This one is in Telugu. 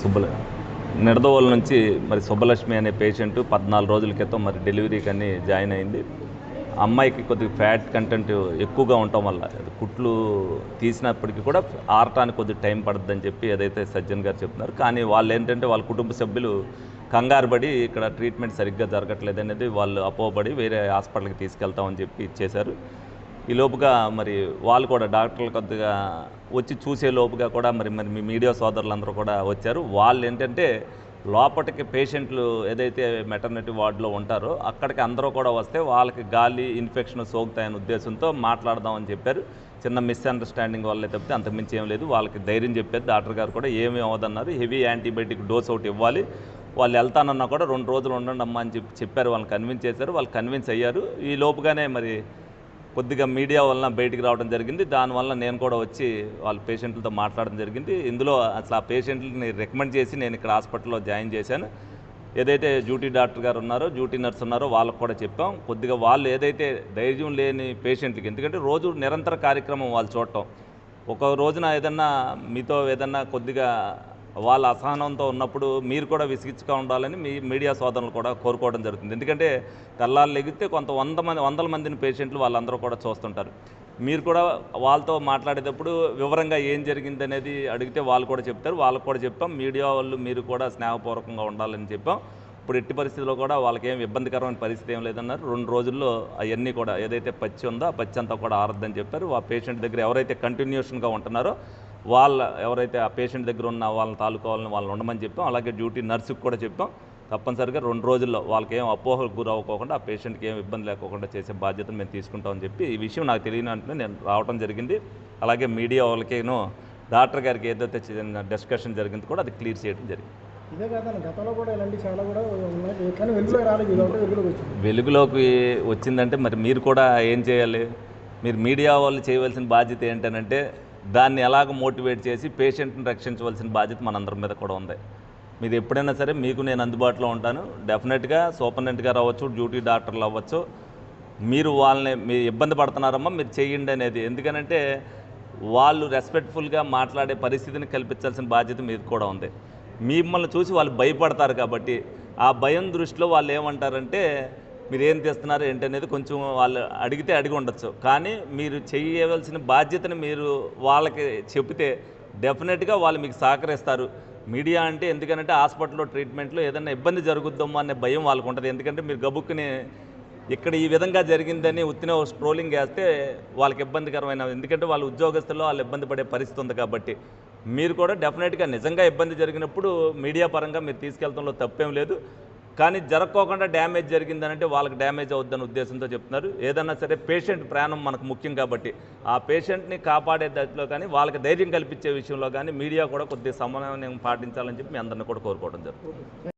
సుబ్బల నిడదవోలు నుంచి మరి సుబ్బలక్ష్మి అనే పేషెంట్ 14 రోజుల క్రితం మరి డెలివరీకి అని జాయిన్ అయింది. అమ్మాయికి కొద్దిగా ఫ్యాట్ కంటెంట్ ఎక్కువగా ఉండటం వల్ల కుట్లు తీసినప్పటికీ కూడా ఆరటానికి కొద్దిగా టైం పడుతుందని చెప్పి ఏదైతే సజ్జన్ గారు చెప్తున్నారు. కానీ వాళ్ళు ఏంటంటే వాళ్ళ కుటుంబ సభ్యులు కంగారు పడి ఇక్కడ ట్రీట్మెంట్ సరిగ్గా జరగట్లేదు అనేది వాళ్ళు అపోహపడి వేరే హాస్పిటల్కి తీసుకెళ్తామని చెప్పి ఇచ్చేశారు. ఈ లోపుగా మరి వాళ్ళు కూడా డాక్టర్లు కొద్దిగా వచ్చి చూసే లోపుగా కూడా మరి మరి మీ మీడియా సోదరులందరూ కూడా వచ్చారు. వాళ్ళు ఏంటంటే లోపటికి పేషెంట్లు ఏదైతే మెటర్నిటీ వార్డులో ఉంటారో అక్కడికి అందరూ కూడా వస్తే వాళ్ళకి గాలి ఇన్ఫెక్షన్ సోకుతాయనే ఉద్దేశంతో మాట్లాడదామని చెప్పారు. చిన్న మిస్అండర్స్టాండింగ్ వల్లే తప్పితే అంతకుమించి ఏం లేదు. వాళ్ళకి ధైర్యం చెప్పారు. డాక్టర్ గారు కూడా ఏమీ అవ్వదన్నారు. హెవీ యాంటీబయాటిక్ డోస్ ఒకటి ఇవ్వాలి, వాళ్ళు వెళ్తానన్నా కూడా 2 రోజులు ఉండండి అమ్మా అని చెప్పారు. వాళ్ళని కన్విన్స్ చేశారు. వాళ్ళు కన్విన్స్ అయ్యారు. ఈ లోపుగానే మరి కొద్దిగా మీడియా వలన బయటికి రావడం జరిగింది. దానివల్ల నేను కూడా వచ్చి వాళ్ళ పేషెంట్లతో మాట్లాడడం జరిగింది. ఇందులో అసలు ఆ పేషెంట్లని రికమెండ్ చేసి నేను ఇక్కడ హాస్పిటల్లో జాయిన్ చేశాను. ఏదైతే డ్యూటీ డాక్టర్ గారు ఉన్నారో, డ్యూటీ నర్స్ ఉన్నారో వాళ్ళకు కూడా చెప్పాం. కొద్దిగా వాళ్ళు ఏదైతే ధైర్యం లేని పేషెంట్లకి, ఎందుకంటే రోజు నిరంతర కార్యక్రమం వాళ్ళు చూడటం, ఒక రోజున ఏదన్నా మీతో ఏదన్నా కొద్దిగా వాళ్ళ అసహనంతో ఉన్నప్పుడు మీరు కూడా విసిగించుగా ఉండాలని మీ మీడియా సోదరులు కూడా కోరుకోవడం జరుగుతుంది. ఎందుకంటే తెల్లారు లెగితే కొంత వందల మందిని పేషెంట్లు వాళ్ళందరూ కూడా చూస్తుంటారు. మీరు కూడా వాళ్ళతో మాట్లాడేటప్పుడు వివరంగా ఏం జరిగింది అనేది అడిగితే వాళ్ళు కూడా చెప్తారు. వాళ్ళకు కూడా చెప్పాం. మీడియా వాళ్ళు మీరు కూడా స్నేహపూర్వకంగా ఉండాలని చెప్పాం. ఇప్పుడు ఎట్టి పరిస్థితుల్లో కూడా వాళ్ళకి ఏం ఇబ్బందికరమైన పరిస్థితి ఏం లేదన్నారు. 2 రోజుల్లో అవన్నీ కూడా ఏదైతే పచ్చి ఉందో ఆ పచ్చి అంతా కూడా ఆరద్దని చెప్పారు. ఆ పేషెంట్ దగ్గర ఎవరైతే కంటిన్యూషన్గా ఉంటున్నారో ఎవరైతే ఆ పేషెంట్ దగ్గర ఉన్న వాళ్ళని తాలూకోవాలని వాళ్ళని ఉండమని చెప్పాం. అలాగే డ్యూటీ నర్సుకి కూడా చెప్పాం. తప్పనిసరిగా 2 రోజుల్లో వాళ్ళకి ఏం అపోహలకు గురవ్వకోకుండా ఆ పేషెంట్కి ఏం ఇబ్బంది లేకోకుండా చేసే బాధ్యతను మేము తీసుకుంటామని చెప్పి ఈ విషయం నాకు తెలియని వెంటనే నేను రావడం జరిగింది. అలాగే మీడియా వాళ్ళకేనో డాక్టర్ గారికి ఏదైతే డిస్కషన్ జరిగింది కూడా అది క్లియర్ చేయడం జరిగింది. ఇదే కాదు, గతంలో కూడా ఇలాంటి చాలా కూడా ఉన్నాయి, కానీ వెలుగులోకి రాలేదు. వెలుగులోకి వచ్చింది. వెలుగులోకి వచ్చిందంటే మరి మీరు కూడా ఏం చేయాలి? మీరు మీడియా వాళ్ళు చేయవలసిన బాధ్యత ఏంటంటే దాన్ని ఎలాగ మోటివేట్ చేసి పేషెంట్ని రక్షించవలసిన బాధ్యత మనందరి మీద కూడా ఉంది. మీరు ఎప్పుడైనా సరే మీకు నేను అందుబాటులో ఉంటాను. డెఫినెట్గా సూపరింటెండెంట్ గారు అవ్వచ్చు, డ్యూటీ డాక్టర్లు అవ్వచ్చు, మీరు వాళ్ళని మీరు ఇబ్బంది పడుతున్నారమ్మా మీరు చేయండి అనేది. ఎందుకనంటే వాళ్ళు రెస్పెక్ట్ఫుల్గా మాట్లాడే పరిస్థితిని కల్పించాల్సిన బాధ్యత మీద కూడా ఉంది. మిమ్మల్ని చూసి వాళ్ళు భయపడతారు కాబట్టి ఆ భయం దృష్టిలో వాళ్ళు ఏమంటారంటే మీరు ఏం తెస్తున్నారు ఏంటనేది కొంచెం వాళ్ళు అడిగి ఉండొచ్చు. కానీ మీరు చేయవలసిన బాధ్యతని మీరు వాళ్ళకి చెబితే డెఫినెట్గా వాళ్ళు మీకు సహకరిస్తారు. మీడియా అంటే ఎందుకంటే హాస్పిటల్లో ట్రీట్మెంట్లో ఏదైనా ఇబ్బంది జరుగుద్దామో అనే భయం వాళ్ళకు ఉంటుంది. ఎందుకంటే మీరు గబుక్కుని ఇక్కడ ఈ విధంగా జరిగిందని ఉత్తిన స్ట్రోలింగ్ వేస్తే వాళ్ళకి ఇబ్బందికరమైన, ఎందుకంటే వాళ్ళ ఉద్యోగస్తుల్లో వాళ్ళు ఇబ్బంది పడే పరిస్థితి ఉంది. కాబట్టి మీరు కూడా డెఫినెట్గా నిజంగా ఇబ్బంది జరిగినప్పుడు మీడియా పరంగా మీరు తీసుకెళ్తంలో తప్పేం లేదు. కానీ జరగకోకుండా డ్యామేజ్ జరిగిందనంటే వాళ్ళకి డ్యామేజ్ అవుద్దన్న ఉద్దేశంతో చెప్తున్నారు. ఏదన్నా సరే పేషెంట్ ప్రాణం మనకు ముఖ్యం కాబట్టి ఆ పేషెంట్ని కాపాడే దశలో కానీ వాళ్ళకి ధైర్యం కల్పించే విషయంలో కానీ మీడియా కూడా కొద్దిగా సమన్వయం పాటించాలని చెప్పి మీ అందరినీ కూడా కోరుకోవడం జరుగుతుంది.